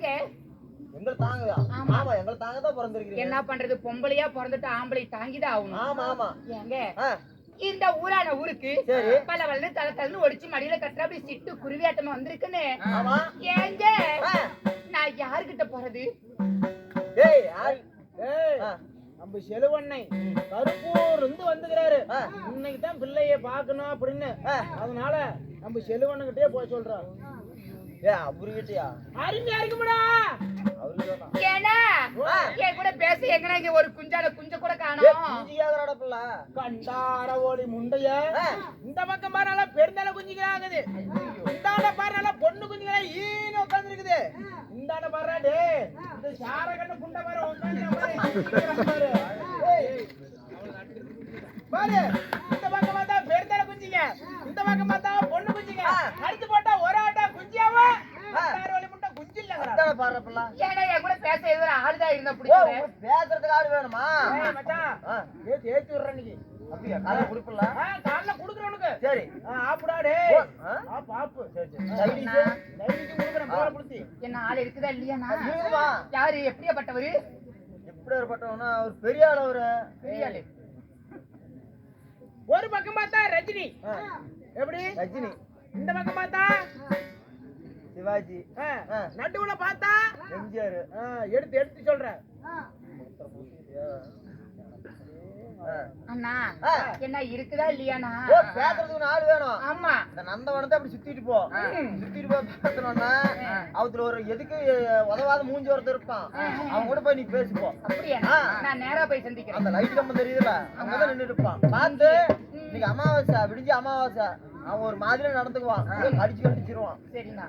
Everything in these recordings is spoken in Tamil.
ஏங்க எங்களை தாங்கதா? ஆமா எங்களை தாங்க தான் பிறந்திருக்கீங்க. என்ன பண்றது, பொம்பளையா பிறந்துட்டு ஆம்பளை தாங்கிதான் ஆகணும். ஆமா ஆமா. ஏங்க இந்த ஊரான ஊருக்கு பல வளர்ந்து தலை தலன்னு ஒடிச்சு மடியில கட்டுற அப்படி சிட்டு குருவியாட்டமா வந்திருக்குன்னு. ஏங்க நான் யாருகிட்ட போறது? நம்ம செலுவண்ணை கருப்பூர் இருந்து வந்துக்கிறாரு. இன்னைக்கு தான் பிள்ளைய பாக்கணும் அப்படின்னு, அதனால நம்ம செலுவண்ணகிட்டே போய் சொல்றோம். அவருகிட்டயா? அருமையா இருக்குமாடா. ஏன்னா என் கூட பேச எங்கன்னா இங்க ஒரு குஞ்சால குஞ்ச கூட காணோம். கண்டார ஓடி முண்டைய இந்த பக்கம் பாரு நல்லா பெருந்தால குஞ்சுகளா ஆகுது. இந்தாண்ட பாரு நல்லா பொண்ணு குஞ்சுகளா ஈன்னு உட்கார்ந்து இருக்குது. இந்தாண்ட பாரு டே இந்த சார கண்ணு புண்ட பாரு உட்கார்ந்து பாரு. பாரு இந்த பக்கம் பார்த்தா பெருந்தால குஞ்சுங்க, இந்த பக்கம் பார்த்தா பொண்ணு குஞ்சுங்க. அடுத்து போட்டா ஒரு ஆட்டா குஞ்சியாவா ஓடி முட்டை குஞ்சு இல்லங்கடா. பாரு அப்பலாம். ஏன்னா என் கூட பேச எதுல ஆளுதா இருந்தா பிடிக்கும். பேசுறதுக்கு ஆள் வேணுமா? மச்சான் ஏத்தி விடுறேன் இன்னைக்கு. அப்படியே காலைல குடுப்பல. காலைல குடுக்குறவனுக்கு. சரி. ஆப்புடா டேய். ஆப்பு. சரி சரி. டைரிக்கு குடுக்குறேன் போற புடிச்சி. என்ன ஆள் இருக்குதா இல்லையானா? இருக்குமா? யாரு எப்படியாப்பட்டவரு? எப்படியாப்பட்டவனா? ஒரு பெரிய ஆள். அவரு பெரிய ஆளு. ஒரு பக்கம் பார்த்தா ரஜினி. எப்படி? ரஜினி. இந்த பக்கம் பார்த்தா சிவாஜி. நடுவுல பார்த்தா எம்ஜிஆர். எடுத்து சொல்றேன். அண்ணா என்ன இருக்குதா இல்லையானா? பேசுறதுக்கு ஆள் வேணும். ஆமா. இந்த நந்தவனத்தை அப்படி சுத்திட்டு போ பேசணும்னா அவத்துல ஒரு எதுக்கு உதவாத மூஞ்சி ஒருத்தர் இருப்பான். அவன் கூட போய் நீ பேசிப்போ. அப்படியா? நான் நேரா போய் சந்திக்கிறேன். அந்த லைட் கம்பம் தெரியுதுல, அங்கதான் நின்று இருப்பான். பார்த்து இன்னைக்கு அமாவாசை விடிஞ்சு அமாவாசை அவன் ஒரு மாதிரியா நடந்துக்குவான். அடிச்சு கடிச்சிருவான். சரிண்ணா.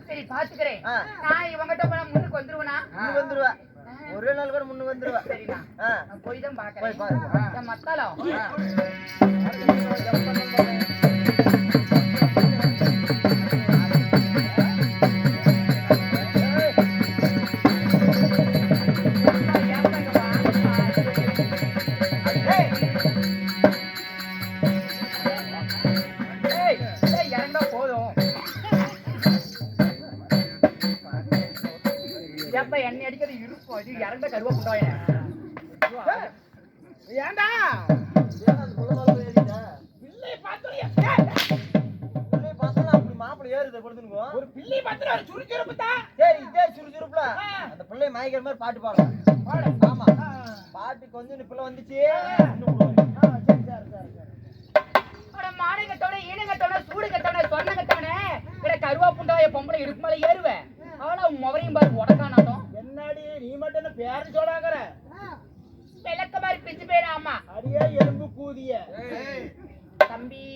சரி பாத்துக்கிறேன். நான் இவங்கிட்ட போனா முன்னுக்கு வந்துருவேனா? முன்னுக்கு வந்துருவேன். ஒரே நாள் கூட முன்னுக்கு வந்துருவேன். சரிண்ணா. போய் தான் பாக்குறேன். மத்தாலம் எண்ணெய் அடிக்கிறது இருக்கும். அது இறந்த கருவா புண்டாய ஏண்டா பிள்ளை பார்த்தா அப்படி மாப்பிள்ளை ஏறுது கொடுத்துனுக்கோ. ஒரு பிள்ளை பார்த்தா ஒரு சுறுசுறுப்பு தான். சரி இதே சுறுசுறுப்புல அந்த பிள்ளை மயக்கிற மாதிரி பாட்டு பாடலாம். ஆமா பாட்டு கொஞ்சம் பிள்ளை வந்துச்சு. மானங்கட்டோட ஈனங்கட்டோட சூடு கட்டவன சொன்ன கட்டவன கருவா புண்டாய பொம்பளை இருக்கு மேல ஏறுவேன். ஆனா முகரையும் பாரு உடக்கானாட்டம். என்னடி நீ மட்டும் என்ன பேரு சொல்லாங்கற? விளக்க மாதிரி பிஞ்சு போயிடும். ஆமா அடியே எலும்பு கூதிய தம்பி.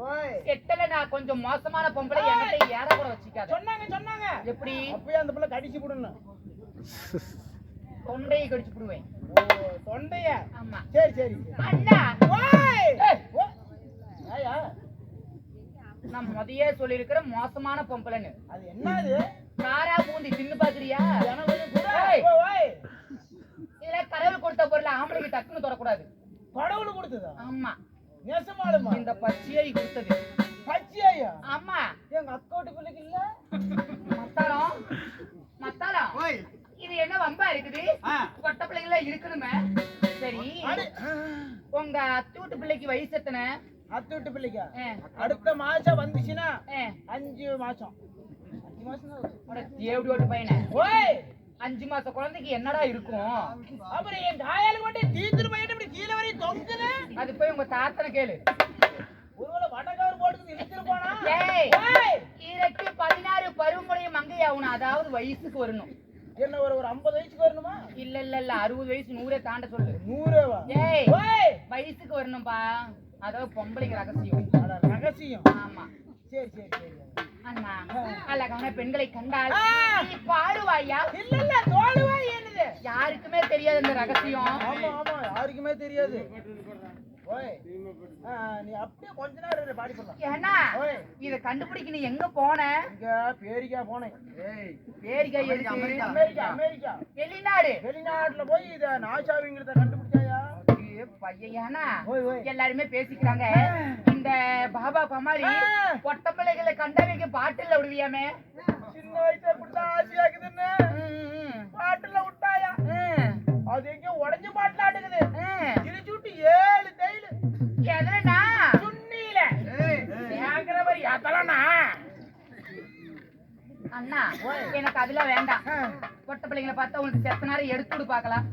ஓய் செட்டல நான் கொஞ்சம் மோசமான பொம்பளை என்கிட்ட ஏற கூட வச்சுக்காத. சொன்னாங்க. எப்படி? அப்பவே அந்த பிள்ளை கடிச்சு புடணும். தொண்டையை கடிச்சு புடுவேன். ஓ தொண்டைய. ஆமா சரி. அண்ணா ஓய் ஆயா நான் மதியே சொல்லி இருக்கிற மோசமான பொம்பளைன்னு. அது என்னது? காரா பூந்தி தின்னு பாக்குறியா? எனக்கு கூட ஓய் இல்ல கடவுள் கொடுத்த பொருள் ஆம்பளைக்கு டக்குன்னு தொடக்கூடாது. கடவுள் கொடுத்ததா? ஆமா. நேசமாலுமா? இந்த பச்சையை கொடுத்தது. பச்சையா? ஆமா. எங்க அக்கௌண்ட் பிள்ளைக்கு இல்ல. மத்தாளம் ஓய் இது என்ன வம்பா இருக்குது? கொட்ட பிள்ளைகள இருக்கணுமே. சரி உங்க அத்தூட்டு பிள்ளைக்கு வயசு எத்தனை? அத்தூட்டு பிள்ளைக்கு அடுத்த மாசம் வந்துச்சுன்னா 5 மாசம். 5 மாசம் தான். தேவடி ஓட்டு பையனே. ஓய் 5 மாச குழந்தைக்கு என்னடா இருக்கும்? அப்புறம் என் காயால கொண்டு தீத்துரு பையன் இப்படி கீழ வரை தொங்குது. அது போய் உங்க தாத்தனை கேளு. ஒருவேளை வடகார் போட்டு இழுத்துட்டு போனா ஏய் இதற்கு 16 பருவமுடைய மங்கை ஆகணும். அதாவது வயசுக்கு வரணும். என்ன ஒரு 50 வயசுக்கு வரணுமா? இல்ல 60 வயசு 100 தாண்ட சொல்லு. 100வா? ஏய் ஓய் வயசுக்கு வரணும்பா. அதாவது பொம்பளைக்கு ரகசியம். ரகசியம். ஆமா. சரி அண்ணா அழகான பெண்களை கண்டால் நீ பாடுவாயா? இல்ல தோடுவாய். என்னது? யாருக்குமே தெரியாது இந்த ரகசியம். ஆமா யாருக்குமே தெரியாது. ஓய் நீ அப்படியே கொஞ்ச நேரம் பாடி பண்ணலாம். ஏன்னா இத கண்டுபிடிக்க நீ எங்க போன? இங்க பேரிக்கா போனேன். பேரிக்கா எதுக்கு? அமெரிக்கா வெளிநாட்டுல போய் இத நாசாவிங்கிறத கண்டுபிடிச்சாயா? பையனா எல்லாருமே பேசிக்கிறாங்க. இந்த பாபா பமாரி பொட்ட பிள்ளைகளை கண்டவைக்கு பாட்டில் விடுவியாமே. சின்ன வயசுல இப்படிதான் ஆசையாக்குதுன்னு அண்ணா எனக்கு அதெல்லாம் வேண்டாம். பொட்ட பிள்ளைங்களை பார்த்தா உனக்கு செத்த நேரம் எடுத்துடு பாக்கலாம்.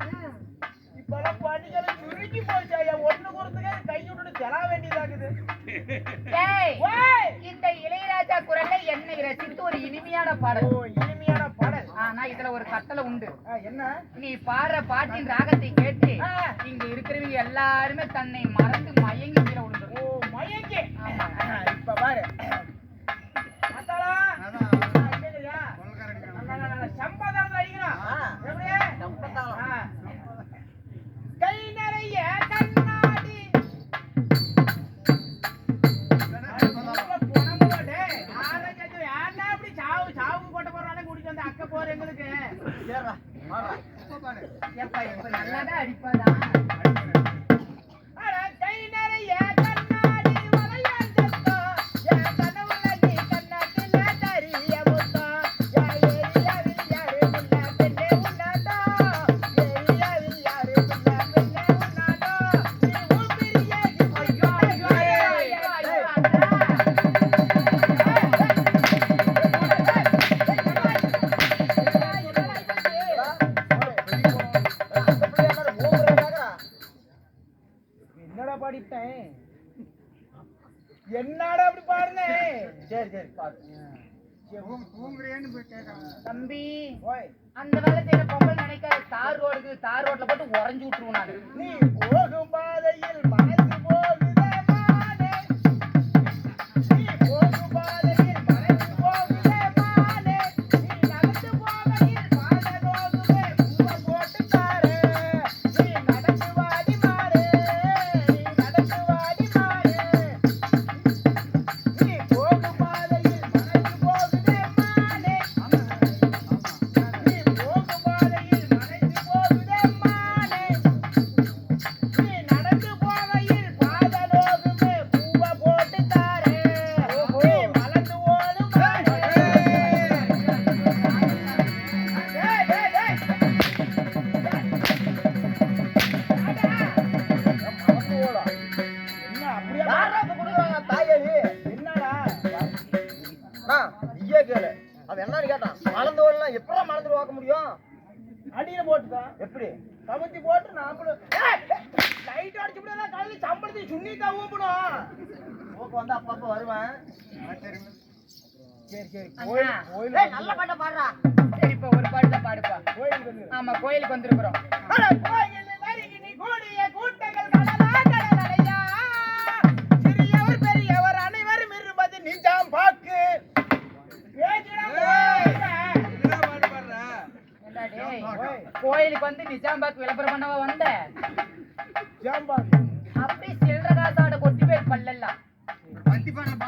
இப்பெல்லாம் பணிகளும் சுருக்கி போச்சாயா, ஒண்ணு கொடுத்துக்க கை விட்டுட்டு செலா வேண்டியதாகுது. இந்த இளையராஜா குரல்ல என்னை ரசித்து ஒரு இனிமையான பாடல். இனிமையான பாடல். ஆனா இதுல ஒரு கட்டளை உண்டு. என்ன? நீ பாடுற பாட்டின் ராகத்தை கேட்டு இங்க இருக்கிறவங்க எல்லாருமே தன்னை மறந்து மயங்கி கீழே விழுந்துடும். மயங்கி இப்ப பாரு சம்பதாரம் அடிக்கணும். கை நிறைய கண்ணாடி அப்படி சாவு சாவு போட்ட போறானே கூட்டிட்டு வந்து அக்க போற எங்களுக்கு நல்லாதான் அடிப்பாதான். கை நிறைய கண்ணாடி வளையாண்டோ என் கனவுல நீ கண்ணாட்டில தரிய முத்தோ ஏரியாவில் யாரு முன்ன பெண்ணே உன்னாடோ ஏரியாவில் யாரு முன்ன பெண்ணே உன்னாடோ நீ ஊப்பிரியே ஐயோ ஐயோ ஐயோ என்னடா பாடிட்டேன், என்னடா அப்படி பாடுனே? சரி சரி பாடு. தம்பி ஓய் அந்த வேலை செய்யற பொங்கல் நினைக்காத. தார் ரோட்ல போட்டு உறைஞ்சு விட்டுருவோம் நானு. நீ போகும் பாதையில் மனசு போகுதே மானே, நீ போகும் பாதையில் மனசு போகுதே மானே, நீ நடந்து போகையில் பாத நோகுமே பூவை போட்டு தாரே, நீ நடந்து வாடி மாறே, நீ நடந்து வாடி மாறே, நீ போகும் பாதையில் மனசு போகுதே மானே, நீ போகும் பாதையில் மனசு போகுதே மானே, நீ நடந்து போகையில் பாத நோகுமே பூவை போட்டு தாரே, நீ மலர்ந்து ஓடும் மானே. டேய் டேய் டேய் மலர்ந்து ஓடும். என்ன அப்படியே யாரா இப்ப கொடுக்குறாங்க தாயடி? என்னடா நீயே கேளு. அவன் என்னன்னு கேட்டான். மறந்து வரலாம் எப்படா மறந்துட்டு பார்க்க முடியும்? அடியில போட்டுதான் எப்படி? கமுத்தி போட்டு நாமளும் லைட் அடிச்சு விடலாம். காலையில சம்பளத்தை சுண்ணிக்கா ஊப்பணும். போக்கு வந்து அப்பப்ப வருவேன். சரி சரி அண்ணா. கோயில் ஏய், நல்ல பாட்டை பாடுறா. சரி இப்ப ஒரு பாட்டுல பாடுப்பா. கோயில் வந்து ஆமா கோயிலுக்கு வந்திருக்கிறோம். கோயில் வருகினி கூடிய கூட்டங்கள் கடலா கடலையா, சிறியவர் பெரியவர் அனைவரும் இருப்பது நிஜாம் பாக்கு. ஏண்டா டேய், கோயிலுக்கு வந்து நிஜாம்பாக் விளம்பரம் பண்ணவா வந்த? ஜாம்பாக்கு அப்படி சில்லற காசாட கொட்டி போய் பல்லெல்லாம். பக்தி பாடம்.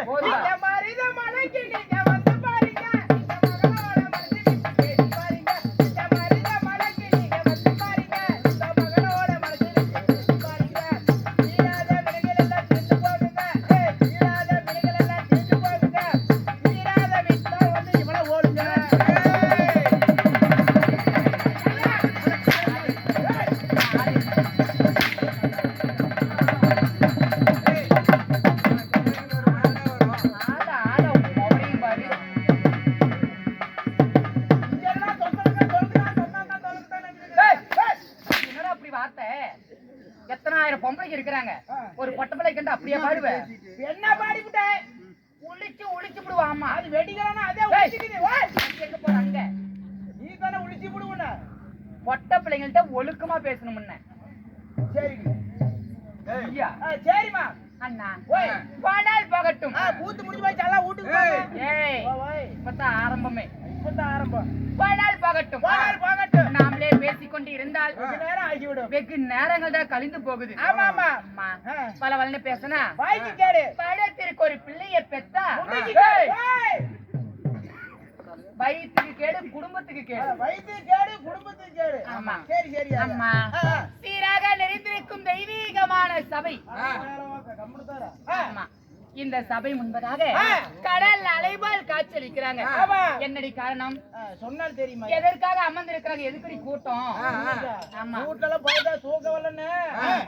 போதுமா? இந்த மருத மலைக்கு நீங்க வந்து பாருங்க, இந்த மகளோட மனசுக்கு பேசி பாருங்க, இந்த மருத மலைக்கு நீங்க வந்து பாருங்க, இந்த மகளோட மனசுக்கு பேசி பாருங்க, தீராத வினைகள் எல்லாம் தீர்ந்து போகுங்க, தீராத வினைகள் எல்லாம் தீர்ந்து போகுங்க, தீராத வித்தா வந்து இவள ஓடுங்க. ஆட ஆட மொபைலையும் பாரு. இதெல்லாம் சொன்னா என்னடா அப்படி வார்த்தை? எத்தனாயிரம் பொம்பளைக்கு இருக்கிறாங்க. ஒரு பொட்ட பிள்ளை கண்டு அப்படியே பாடுவேன். என்ன பாடிவிட்டேன்? உளிச்சு விடுவாமா. அது வெடிக்கலன்னா அதே உளிச்சுக்குது. ஓய், எங்க போற அங்க? நீ தானே உளிச்சு விடுவன. பொட்ட பிள்ளைங்கள்ட்ட ஒழுக்கமா பேசணும் முன்ன. சரிங்க. ஐயா சரிம்மா. அண்ணா ஓய். பாடால் போகட்டும். பூத்து முடிஞ்சு போய் எல்லாம் வீட்டுக்கு போங்க. ஏய் ஓய், இப்பதான் ஆரம்பமே. இப்பதான் ஆரம்பம். பாடால் போகட்டும். போகட்டும். நாமளே பேசிக்கொண்டு இருந்தால் கொஞ்ச நேரம் ஆகிவிடும். வெகு நேரங்கள் தான் கழிந்து போகுது. ஆமா ஆமா. அம்மா பல வளன்னு பேசனா வாய்க்கு கேடு. படத்திற்கு ஒரு பிள்ளைய பெத்தா முட்டைக்கு கேடு. ஓய். வயிற்றுக்கு கேடு குடும்பத்துக்கு கேடு. வயிற்றுக்கு கேடு, குடும்பத்துக்கு கேடு. ஆமா. சரி சரி. அம்மா சீராக நிறைந்திருக்கும் தெய்வீகமான சபை. ஆமா. இந்த சபை முன்பதாக கடல் அலைபால் காட்சியளிக்கிறாங்க. என்னடி காரணம் சொன்னால் தெரியுமா? எதற்காக அமர்ந்திருக்கிறாங்க? எதுக்கடி கூட்டம்? ஆமா. வீட்டுல போயிட்டா தூக்க வரலன்னு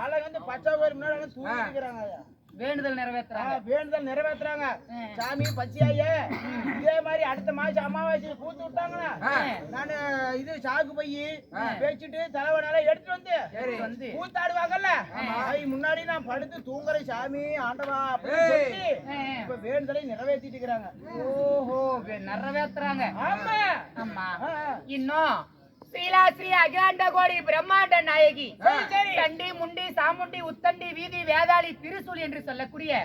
அழகு வந்து பச்சை கோயில் முன்னாடி தூக்கிக்கிறாங்க. வேண்டுதல் நிறைவேத்துறாங்க. வேண்டுதல் நிறைவேத்துறாங்க. சாமி பச்சையாயே இதே மாதிரி அடுத்த மாசம் அமாவாசை கூத்து விட்டாங்கன்னா நானு இது சாக்கு பையி வச்சுட்டு தலைவனால எடுத்துட்டு வந்து கூத்தாடுவாங்கல்ல அது முன்னாடி நான் படுத்து தூங்குற சாமி ஆண்டவா அப்படின்னு சொல்லி இப்ப வேண்டுதலை நிறைவேற்றிட்டு இருக்கிறாங்க. ஓஹோ நிறைவேத்துறாங்க. ஆமா ஆமா. இன்னும் ஸ்ரீலாஸ்ரீ அகிலாண்ட கோடி பிரம்மாண்ட நாயகி சண்டி முண்டி சாமுண்டி உத்தண்டி வீதி வேதாளி திருசூல் என்று சொல்லக்கூடிய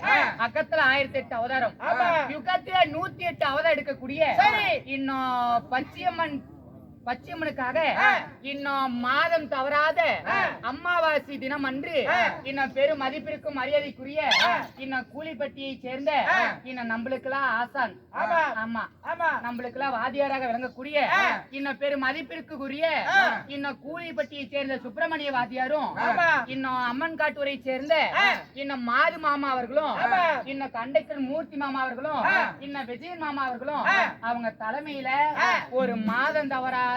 அக்கத்துல 1008 அவதாரம், யுகத்துல 108 அவதாரம் எடுக்கக்கூடிய இன்னும் பச்சையம்மனுக்காக இன்னும் மாதம் தவறாத அமாவாசை தினம் அன்று இன்னும் பெரும் மதிப்பிற்கும் மரியாதைக்குரிய இன்னும் கூலிப்பட்டியை சேர்ந்த இன்னும் நம்மளுக்கெல்லாம் ஆசான், ஆமா நம்மளுக்கெல்லாம் வாத்தியாராக விளங்கக்கூடிய இன்னும் பெரும் மதிப்பிற்குரிய இன்னும் கூலிப்பட்டியை சேர்ந்த சுப்பிரமணிய வாத்தியாரும் இன்னும் அம்மன் காட்டூரை சேர்ந்த இன்னும் மாது மாமா அவர்களும் இன்னும் கண்டக்டர் மூர்த்தி மாமா அவர்களும் இன்னும் விஜயன் மாமா அவர்களும் அவங்க தலைமையில ஒரு மாதம் தவறாத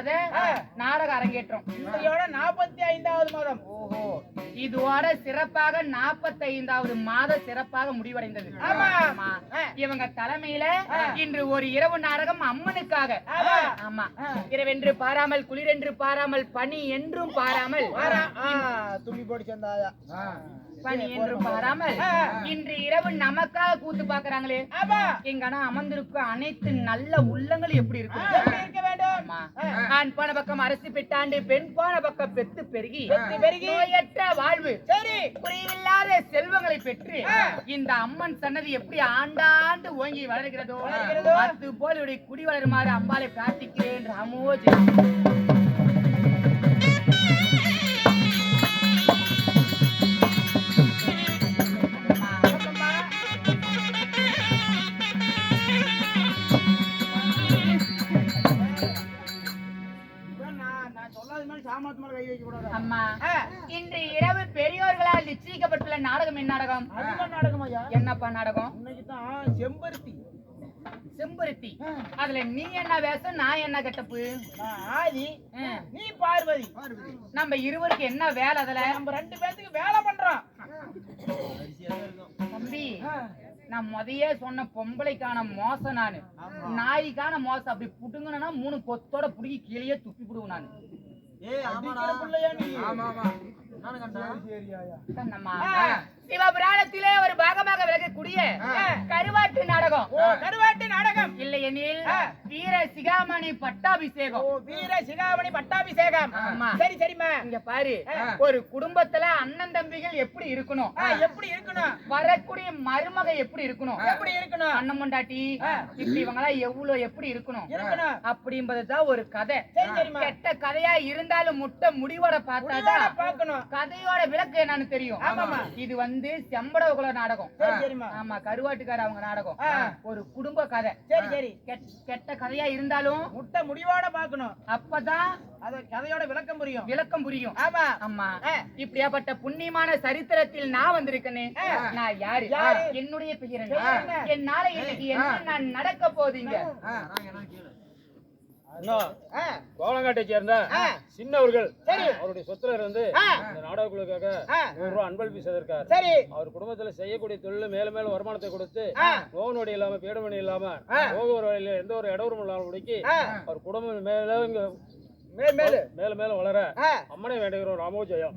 நாடக அரங்கேற்றம். இதோட 45வது மாதம். ஓஹோ, இதோட சிறப்பாக 45வது மாதம் சிறப்பாக முடிவடைந்தது. இவங்க தலைமையில இன்று ஒரு இரவு நாடகம் அம்மனுக்காக. ஆமா, இரவென்று பாராமல் குளிரென்று பாராமல் பனி என்றும் பாராமல் துணி போட்டு சேர்ந்தாயா பனி என்று பாராமல் இன்று இரவு நமக்காக கூத்து பாக்குறாங்களே. எங்கன்னா அமர்ந்திருக்கும் அனைத்து நல்ல உள்ளங்கள் எப்படி இருக்க வேண்டும்? ஆண் போன பக்கம் அரசு பெற்றாண்டு, பெண் போன பக்கம் பெத்து பெருகி நோயற்ற வாழ்வு, குறைவில்லாத செல்வங்களை பெற்று இந்த அம்மன் சன்னதி எப்படி ஆண்டாண்டு ஓங்கி வளர்கிறதோ அது போல் இவருடைய குடி வளருமாறு அம்பாளை பிரார்த்திக்கிறேன். ராமோஜி. அம்மா, இன்று இரவு பெரியோர்களால் நிச்சயிக்கப்பட்டுள்ள நாடகம் என்ன நாடகம்? என்னப்பா நாடகம்? செம்பருத்தி. செம்பருத்தி. அதுல நீ என்ன வேஷம், நான் என்ன கட்டப்பு? ஆதி, நீ பார்வதி. நம்ம இருவருக்கு என்ன வேலை? அதுல நம்ம 2 பேருக்கு வேலை பண்றோம். தம்பி, நான் முதையே சொன்ன பொம்பளைக்கான மோசம் நானு, நாய்க்கான மோசம். அப்படி புடுங்கணும்னா 3 கொத்தோட புடுங்கி கீழே துப்பி விடுவேன் நானு. சிவபுராணத்திலே ஒரு பாகமாக விளக்கக்கூடிய கருவாட்டு நாடகம். கருவாட்டு நாடகம் இல்லை எனில் வீர சிகாமணி பட்டாபிஷேகம். வீர சிகாமணி பட்டாபிஷேகம். சரி சரிமா, இங்க பாரு, ஒரு குடும்பத்துல அண்ணன் தம்பிகள் எப்படி இருக்கணும், எப்படி இருக்கணும், வரக்கூடிய மருமக எப்படி இருக்கணும், எப்படி இருக்கணும், அண்ணன் பொண்டாட்டி இப்படி இவங்களா எவ்வளவு எப்படி இருக்கணும் அப்படின்றதுதான் ஒரு கதை. கெட்ட கதையா இருந்தாலும் முட்டை முடிவோட பார்த்தாதான் பார்க்கணும் கதையோட விளக்கு என்னன்னு தெரியும். இது வந்து செம்படகுல நாடகம். ஆமா, கருவாட்டுக்கார அவங்க நாடகம். ஒரு குடும்ப கதை. சரி சரி, கெட்ட கதையா இருந்தாலும் முட்டை முடிவோட பார்க்கணும். அப்பதான் அது கதையோட விளக்கம் புரியும். ஆமா ஆமா. இப்படியாப்பட்ட புண்ணியமான சரித்திரத்தில் நான் வந்திருக்கேனே, நான் யாரு, என்னுடைய பெயர் என்ன, என்னால இன்னைக்கு என்ன நான் நடக்க போதீங்க? கோலங்காட்டை சேர்ந்த சின்னவர்கள் அவருடைய சொத்துல இருந்து இந்த நாடகங்களுக்காக 100 ரூபாய் அன்பளிப்பு செய்திருக்காரு. அவர் குடும்பத்துல செய்யக்கூடிய தொழில் மேல மேல வருமானத்தை கொடுத்து நோவு நொடி இல்லாம பீடமணி இல்லாம போக ஒரு வழியில எந்த ஒரு இடவரும் இல்லாம முடிக்கி அவர் குடும்பம் மேல மேல மேல வளர அம்மனை வேண்டுகிறோம். ராமோ ஜெயம்.